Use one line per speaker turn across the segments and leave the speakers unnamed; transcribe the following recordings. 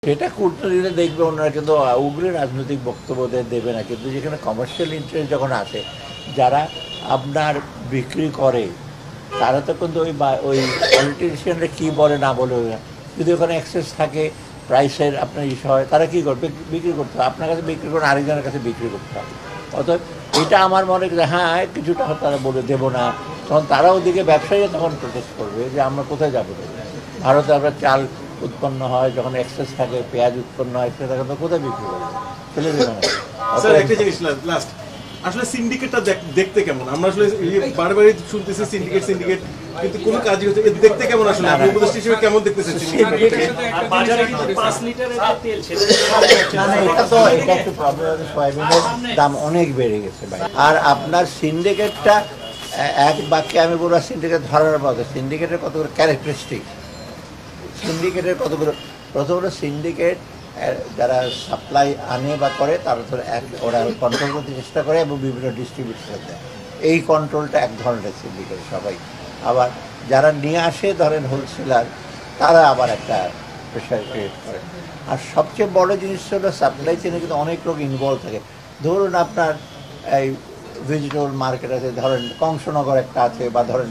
সেটা করতে দিলে দেখবে ওনারা কিন্তু উগ্র রাজনৈতিক বক্তব্য দেবে না, কিন্তু যেখানে কমার্শিয়াল ইন্টারেস্ট যখন আসে, যারা আপনার বিক্রি করে তারা তো কিন্তু ওই পলিটিশিয়ানরা কী বলে না বলে, যদি ওখানে অ্যাক্সেস থাকে প্রাইসের আপনার ইস্যু হয়, তারা কী করবে, বিক্রি করতে হবে, আপনার কাছে বিক্রি করে আরেকজনের কাছে বিক্রি করতে হবে। অতএব এটা আমার মনে হয় হ্যাঁ কিছুটা তারা বলে দেবো না, তখন তারা ওদিকে ব্যবসায়ীরা তখন প্রোটেস্ট করবে যে আমরা কোথায় যাবো। ভারতে আমরা চাল উৎপন্ন হয়, যখন এক্সেস থাকে, পেঁয়াজ উৎপন্ন হয়, সেটা তো কোথায় বিক্রি করবে, ফেলে দেবে না।
একটা জিনিস লাস্ট, আসলে সিন্ডিকেটটা দেখতে কেমন? আমরা আসলে বারবারই শুনতেছি সিন্ডিকেট সিন্ডিকেট, কিন্তু কোনো কাজই হচ্ছে দেখতে কেমন? আসলে আপনি উপদেষ্টা হিসেবে কেমন দেখতেছেন সিন্ডিকেটটাকে?
বাজারে কিন্তু 5 লিটারের তেল সেটা
এটা তো এটা একটু প্রবলেম, সয়াবিনের দাম অনেক বেড়ে গেছে ভাই। আর আপনার সিন্ডিকেটটা এক বাক্যে আমি বলবো, সিন্ডিকেট ধরার পথে সিন্ডিকেটের কতগুলো ক্যারেক্টারিস্টিক, সিন্ডিকেটের কতগুলো, প্রথমত সিন্ডিকেট যারা সাপ্লাই আনে বা করে তারা তো ওরা কন্ট্রোল করতে চেষ্টা করে এবং বিভিন্ন ডিস্ট্রিবিউটর দেয়, এই কন্ট্রোলটা এক ধরনের সিন্ডিকেট সবাই। আবার যারা নিয়ে আসে ধরেন হোলসেলার, তারা আবার একটা প্রেশার ক্রিয়েট করে। আর সবচেয়ে বড় জিনিস হলো সাপ্লাই চেনে কিন্তু অনেক লোক ইনভলভ থাকে। ধরুন আপনার এই ভেজিটেবল মার্কেট আছে, ধরেন কংসনগর একটা আছে, বা ধরেন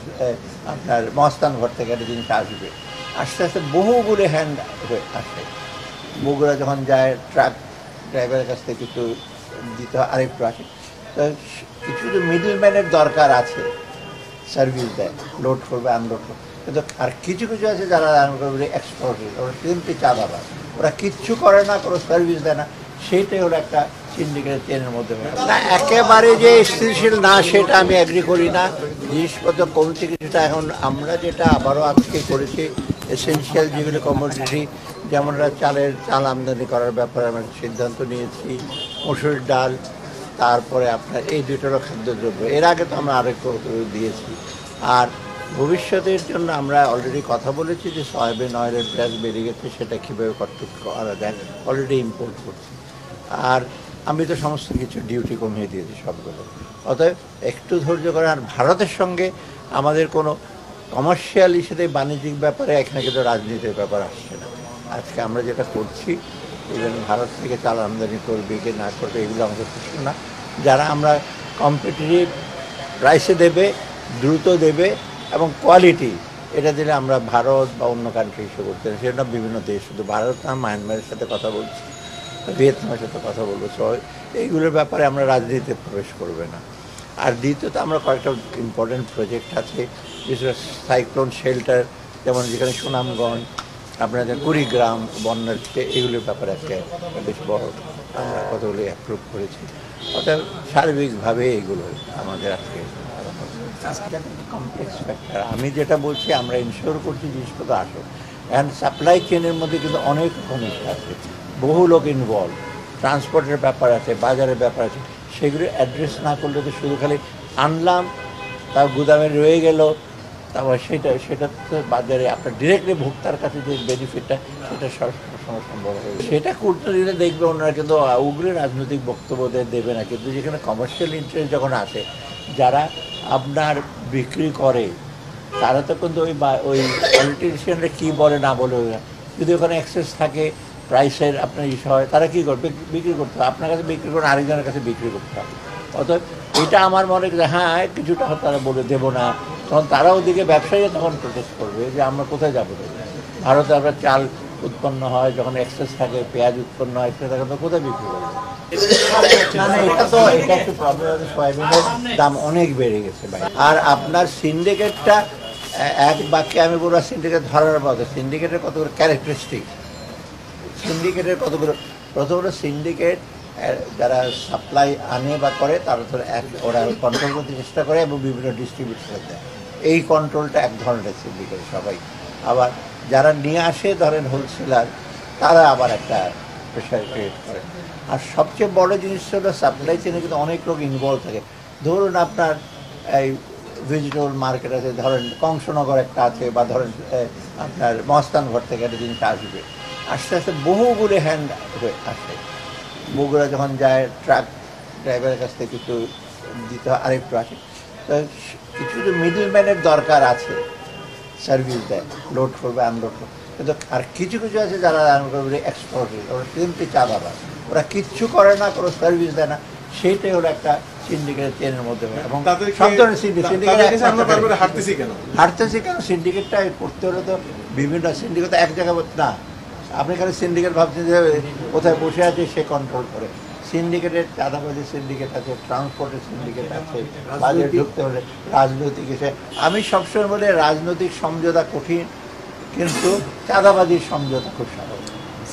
আপনার মস্তানঘর থেকে একটা জিনিস আসবে, আস্তে আস্তে বহুগুলো হ্যান্ড হয়ে আসে। বগুড়া যখন যায় ট্রাক ড্রাইভারের কাছ থেকে কিছু দিতে হয়, আরেকটু আসে, তো কিছু কিছু মিডল ম্যানের দরকার আছে, সার্ভিস দেয়, লোড করবে আনলোড করবে। কিন্তু আর কিছু কিছু আছে যারা এক্সপোর্ট, ওরা সিম্পলি চাঁদাবাজ, ওরা কিচ্ছু করে না, কোনো সার্ভিস দেয় না, সেইটাই হলো একটা সিন্ডিকেট চেনের মধ্যে। না একেবারে যে স্থিতিশীল না সেটা আমি এগ্রি করি না, জিনিসপত্র কমছে কিছুটা। এখন আমরা যেটা আবারও আজকে করেছি, এসেনশিয়াল যেগুলো কমোডিটি, যেমন চাল আমদানি করার ব্যাপারে আমরা সিদ্ধান্ত নিয়েছি, মসুর ডাল, তারপরে আপনার এই দুটোরও খাদ্যদ্রব্য, এর আগে তো আমরা আরেক দিয়েছি। আর ভবিষ্যতের জন্য আমরা অলরেডি কথা বলেছি যে সয়াবিন অয়েলের প্রাইস বেড়ে গেছে, সেটা কীভাবে করা যায়, অলরেডি ইম্পোর্ট করছি। আর আমি তো সমস্ত কিছু ডিউটি কমিয়ে দিয়েছি সবগুলো। অতএব একটু ধৈর্য করে। আর ভারতের সঙ্গে আমাদের কোনো কমার্শিয়াল ইস্যুতে, বাণিজ্যিক ব্যাপারে এখানে কিন্তু রাজনীতির ব্যাপার আসছে না। আজকে আমরা যেটা করছি, ইভেন ভারত থেকে চাল আমদানি করবে কি না করবে এগুলো আমাদের প্রশ্ন না। যারা আমরা কম্পিটিটিভ প্রাইসে দেবে, দ্রুত দেবে এবং কোয়ালিটি, এটা দিলে আমরা ভারত বা অন্য কান্ট্রি হিসেবে করতে পারি। সেটা বিভিন্ন দেশ, শুধু ভারত না, মায়ানমারের সাথে কথা বলছি, ভিয়েতনামের সাথে কথা বলবো, এইগুলোর ব্যাপারে আমরা রাজনীতিতে প্রবেশ করবে না। আর দ্বিতীয়ত আমরা কয়েকটা ইম্পর্টেন্ট প্রজেক্ট আছে, বিশেষ সাইক্লোন শেল্টার, যেমন যেখানে সুনামগঞ্জ, আপনাদের কুড়িগ্রাম বন্যার, এগুলোর ব্যাপারে আজকে বেশ বড় আমরা কতগুলো অ্যাপ্রুভ করেছি। অর্থাৎ সার্বিকভাবে এগুলো আমাদের আজকে কমপ্লেক্স ফ্যাক্টর। আমি যেটা বলছি, আমরা ইনশিওর করছি জিনিসপত্র আসো, অ্যান্ড সাপ্লাই চেনের মধ্যে কিন্তু অনেক সমস্যা আছে, বহু লোক ইনভলভ, ট্রান্সপোর্টের ব্যাপার আছে, বাজারের ব্যাপার আছে, সেগুলো অ্যাড্রেস না করলে তো শুধু খালি আনলাম, তার গুদামে রয়ে গেল, তারপর সেটা তো বাজারে আপনার ডিরেক্টলি ভোক্তার কাছে যে বেনিফিটটা, সেটা সবসময় সম্ভব হবে। সেটা করতে দিলে দেখবে ওনারা কিন্তু উগ্র রাজনৈতিক বক্তব্য দেবে না, কিন্তু যেখানে কমার্শিয়াল ইন্টারেস্ট যখন আসে, যারা আপনার বিক্রি করে তারা তো কিন্তু ওই পলিটিশিয়ানরা কী বলে না বলে, যদি ওখানে অ্যাক্সেস থাকে প্রাইসের আপনার ইস্যু হয়, তারা কী করবে, বিক্রি করতে হবে, আপনার কাছে বিক্রি করে আরেকজনের কাছে বিক্রি করতে হবে। অতএব এটা আমার মনে হয় হ্যাঁ কিছুটা তারা বলে দেবো না, তখন তারা ওদিকে ব্যবসায়ীরা তখন প্রোটেস্ট করবে যে আমরা কোথায় যাবো। ভারতে আমরা চাল উৎপন্ন হয়, যখন এক্সেস থাকে, পেঁয়াজ উৎপন্ন হয়, সেটা তো কোথায় বিক্রি করবে। এটা তো এটা একটু প্রবলেম, সয়াবিনের দাম অনেক বেড়ে গেছে ভাই। আর আপনার সিন্ডিকেটটা এক বাক্যে আমি বলবো, সিন্ডিকেট ধরার পথে সিন্ডিকেটের কতগুলো ক্যারেক্টারিস্টিক, সিন্ডিকেটের কতগুলো, প্রথমত সিন্ডিকেট যারা সাপ্লাই আনে বা করে তারা তো ওরা কন্ট্রোল করতে চেষ্টা করে এবং বিভিন্ন ডিস্ট্রিবিউটর দেয়, এই কন্ট্রোলটা এক ধরনের সিন্ডিকেট সবাই। আবার যারা নিয়ে আসে ধরেন হোলসেলার, তারা আবার একটা প্রেশার ক্রিয়েট করে। আর সবচেয়ে বড় জিনিস হলো সাপ্লাই চেনে কিন্তু অনেক লোক ইনভলভ থাকে। ধরুন আপনার এই ভেজিটেবল মার্কেট আছে, ধরেন কংসনগর একটা আছে, বা ধরেন আপনার মস্তানঘর থেকে একটা জিনিস আসবে, আস্তে আস্তে বহুগুলো হ্যান্ড হয়ে আসে। বগুড়া যখন যায় ট্রাক ড্রাইভারের কাছ থেকে কিছু দিতে হয়, আরেকটু আসে, তো কিছু কিছু মিডল ম্যানের দরকার আছে, সার্ভিস দেয়, লোড করবে আনলোড করবে। কিন্তু আর কিছু কিছু আছে যারা এক্সপ্লোরেট, ওরা কিন্তু চাঁদাবাজ, ওরা কিচ্ছু করে না, কোনো সার্ভিস দেয় না, সেইটাই হলো একটা সিন্ডিকেটের চেনের মধ্যে এবং সব ধরনের
হাঁটতেছি কেন
হারতেছি কেন সিন্ডিকেটটা করতে হলে তো বিভিন্ন সিন্ডিকেট এক জায়গায় না, আপনি এখানে সিন্ডিকেট ভাবছেন যে কোথায় বসে আছে সে কন্ট্রোল করে। সিন্ডিকেটের চাঁদাবাজি সিন্ডিকেট আছে, ট্রান্সপোর্টের সিন্ডিকেট আছে, বাজেট ঢুকতে হলে রাজনৈতিক এসে, আমি সবসময় বলি রাজনৈতিক সমঝোতা কঠিন কিন্তু চাঁদাবাজির সমঝোতা খুব সহজ।